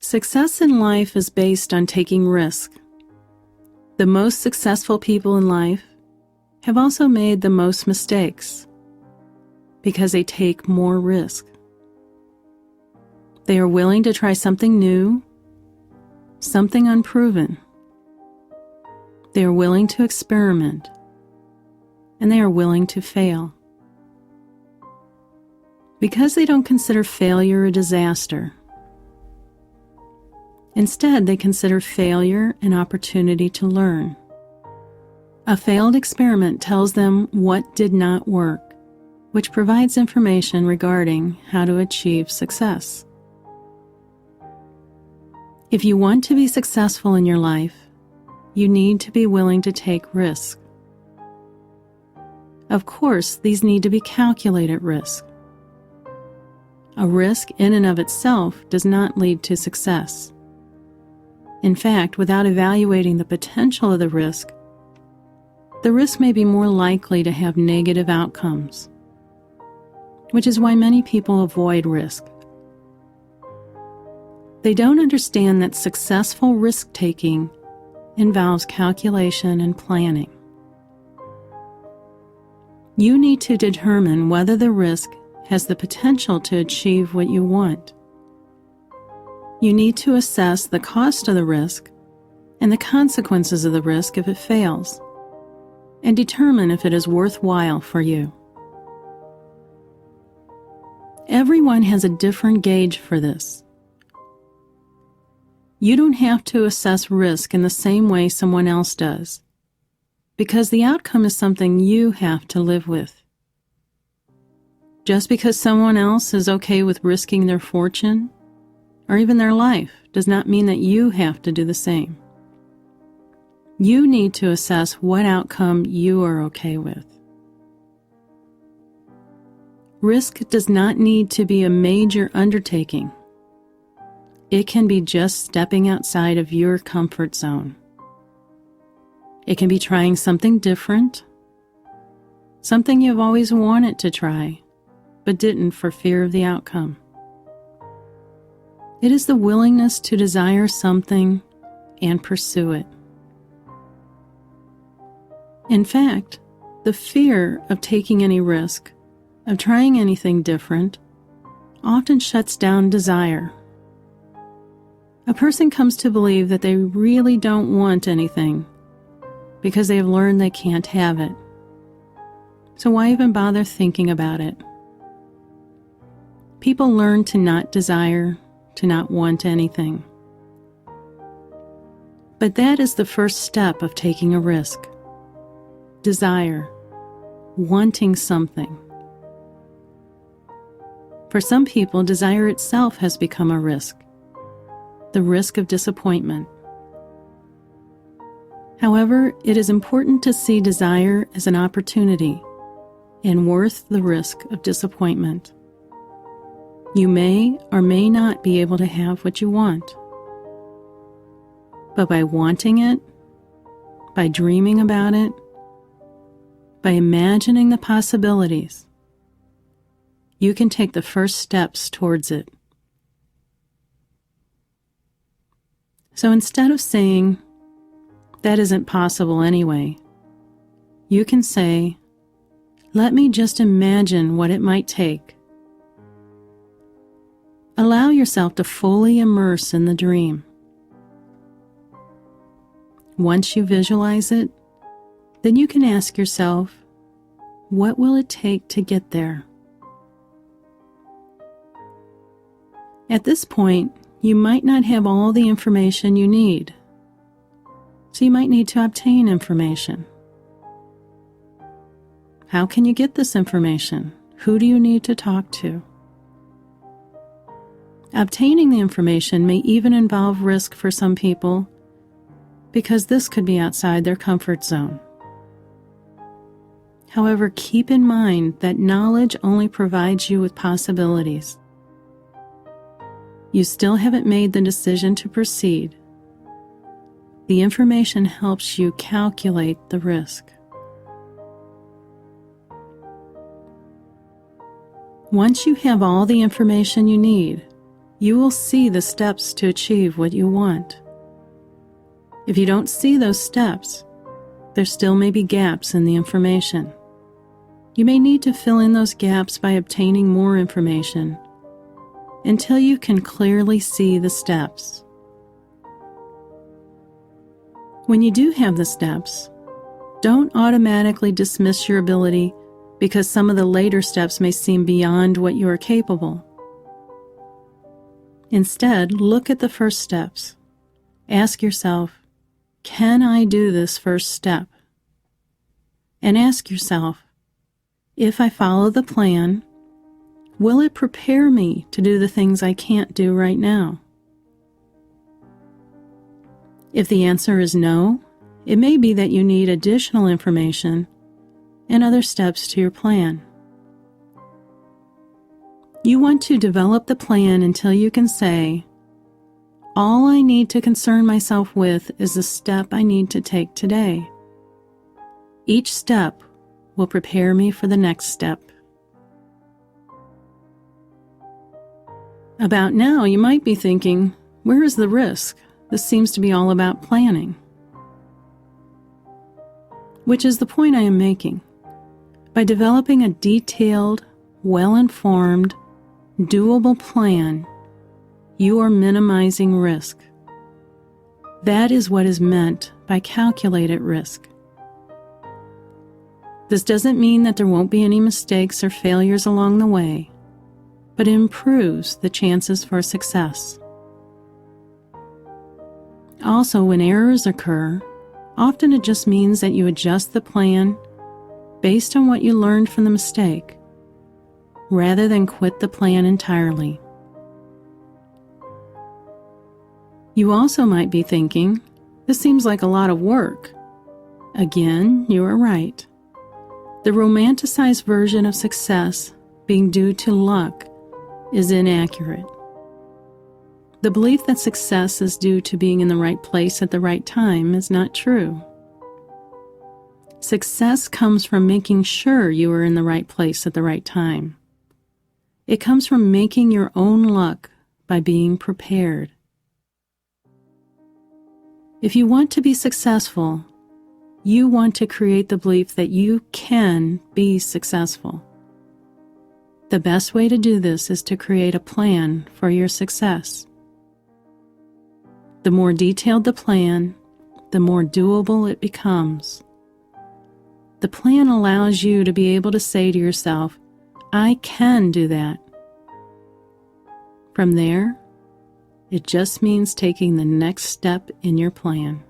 Success in life is based on taking risk. The most successful people in life have also made the most mistakes because they take more risk. They are willing to try something new, something unproven. They are willing to experiment, and they are willing to fail. Because they don't consider failure a disaster. Instead, they consider failure an opportunity to learn. A failed experiment tells them what did not work, which provides information regarding how to achieve success. If you want to be successful in your life, you need to be willing to take risks. Of course, these need to be calculated risks. A risk in and of itself does not lead to success. In fact, without evaluating the potential of the risk may be more likely to have negative outcomes, which is why many people avoid risk. They don't understand that successful risk-taking involves calculation and planning. You need to determine whether the risk has the potential to achieve what you want. You need to assess the cost of the risk and the consequences of the risk if it fails, and determine if it is worthwhile for you. Everyone has a different gauge for this. You don't have to assess risk in the same way someone else does, because the outcome is something you have to live with. Just because someone else is okay with risking their fortune, or even their life, does not mean that you have to do the same. You need to assess what outcome you are okay with. Risk does not need to be a major undertaking. It can be just stepping outside of your comfort zone. It can be trying something different, something you've always wanted to try, but didn't for fear of the outcome. It is the willingness to desire something and pursue it. In fact, the fear of taking any risk, of trying anything different, often shuts down desire. A person comes to believe that they really don't want anything because they have learned they can't have it. So why even bother thinking about it? People learn to not desire, to not want anything. But that is the first step of taking a risk. Desire, wanting something. For some people, desire itself has become a risk, the risk of disappointment. However, it is important to see desire as an opportunity and worth the risk of disappointment. You may or may not be able to have what you want. But by wanting it, by dreaming about it, by imagining the possibilities, you can take the first steps towards it. So instead of saying, "That isn't possible anyway," you can say, "Let me just imagine what it might take." Allow yourself to fully immerse in the dream. Once you visualize it, then you can ask yourself, what will it take to get there? At this point, you might not have all the information you need, so you might need to obtain information. How can you get this information? Who do you need to talk to? Obtaining the information may even involve risk for some people, because this could be outside their comfort zone. However, keep in mind that knowledge only provides you with possibilities. You still haven't made the decision to proceed. The information helps you calculate the risk. Once you have all the information you need, you will see the steps to achieve what you want. If you don't see those steps, there still may be gaps in the information. You may need to fill in those gaps by obtaining more information until you can clearly see the steps. When you do have the steps, don't automatically dismiss your ability because some of the later steps may seem beyond what you are capable. Instead, look at the first steps. Ask yourself, can I do this first step? And ask yourself, if I follow the plan, will it prepare me to do the things I can't do right now? If the answer is no, it may be that you need additional information and other steps to your plan. You want to develop the plan until you can say, all I need to concern myself with is the step I need to take today. Each step will prepare me for the next step. About now, you might be thinking, where is the risk? This seems to be all about planning. Which is the point I am making. By developing a detailed, well-informed, doable plan, you are minimizing risk. That is what is meant by calculated risk. This doesn't mean that there won't be any mistakes or failures along the way, but it improves the chances for success. Also, when errors occur, often it just means that you adjust the plan based on what you learned from the mistake, rather than quit the plan entirely. You also might be thinking, this seems like a lot of work. Again, you are right. The romanticized version of success being due to luck is inaccurate. The belief that success is due to being in the right place at the right time is not true. Success comes from making sure you are in the right place at the right time. It comes from making your own luck by being prepared. If you want to be successful, you want to create the belief that you can be successful. The best way to do this is to create a plan for your success. The more detailed the plan, the more doable it becomes. The plan allows you to be able to say to yourself, I can do that. From there, it just means taking the next step in your plan.